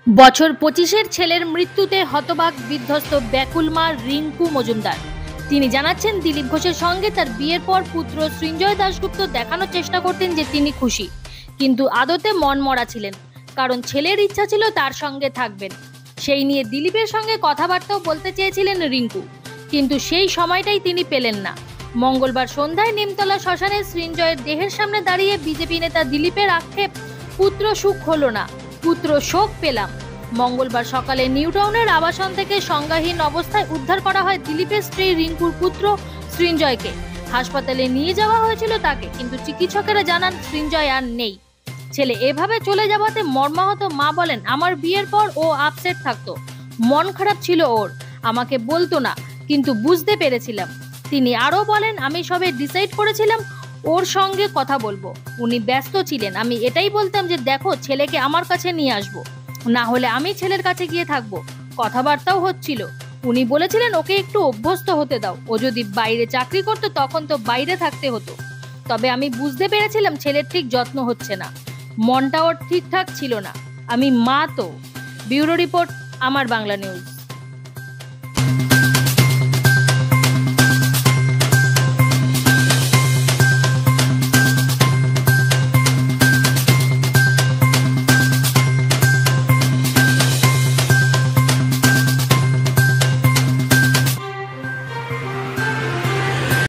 বছর ২৫-এর ছেলের মৃত্যুতে হতবাক বিধ্বস্ত ব্যাকুল মা রিঙ্কু মজুমদার। তিনি জানাচ্ছেন, দিলীপ ঘোষের সঙ্গে তার বিয়ের পর পুত্র সৃঞ্জয় দাশগুপ্ত দেখানোর চেষ্টা করতেন যে তিনি খুশি, কিন্তু আদতে মনমরা ছিলেন, কারণ ছেলের ইচ্ছা ছিল তার সঙ্গে থাকবেন। সেই নিয়ে দিলীপের সঙ্গে কথাবার্তাও বলতে চেয়েছিলেন রিঙ্কু, কিন্তু সেই সময়টাই তিনি পেলেন না। মঙ্গলবার সন্ধ্যায় নিমতলা শ্মশানে সৃঞ্জয়ের দেহের সামনে দাঁড়িয়ে বিজেপি নেতা দিলীপের আক্ষেপ, পুত্র সুখ হলো না, পুত্র শোক পেলাম। মঙ্গলবার সকালে নিউটাউনের আবাসন থেকে সংজ্ঞাহীন অবস্থায় উদ্ধার করা হয় দিলীপের স্ত্রী রিঙ্কুর পুত্র সৃঞ্জয়কে। হাসপাতালে নিয়ে যাওয়া হয়েছিল তাকে, কিন্তু চিকিৎসকেরা জানান সৃঞ্জয় আর নেই। ছেলে এভাবে চলে যাওয়াতে মর্মাহত মা বলেন, আমার বিয়ের পর ও আপসেট থাকতো, মন খারাপ ছিল ওর, আমাকে বলতো না, কিন্তু বুঝতে পেরেছিলাম। তিনি আরো বলেন, আমি সবে ডিসাইড করেছিলাম ওর সঙ্গে কথা বলবো, উনি ব্যস্ত ছিলেন। আমি এটাই বলতাম যে দেখো, ছেলেকে আমার কাছে নিয়ে আসবো, না হলে আমি ছেলের কাছে গিয়ে থাকবো। কথাবার্তাও হচ্ছিল, উনি বলেছিলেন ওকে একটু অভ্যস্ত হতে দাও, ও যদি বাইরে চাকরি করতো তখন তো বাইরে থাকতে হতো। তবে আমি বুঝতে পেরেছিলাম ছেলের ঠিক যত্ন হচ্ছে না, মনটা ওর ঠিকঠাক ছিল না। আমি মা তো। ব্যুরো রিপোর্ট, আমার বাংলা নিউজ।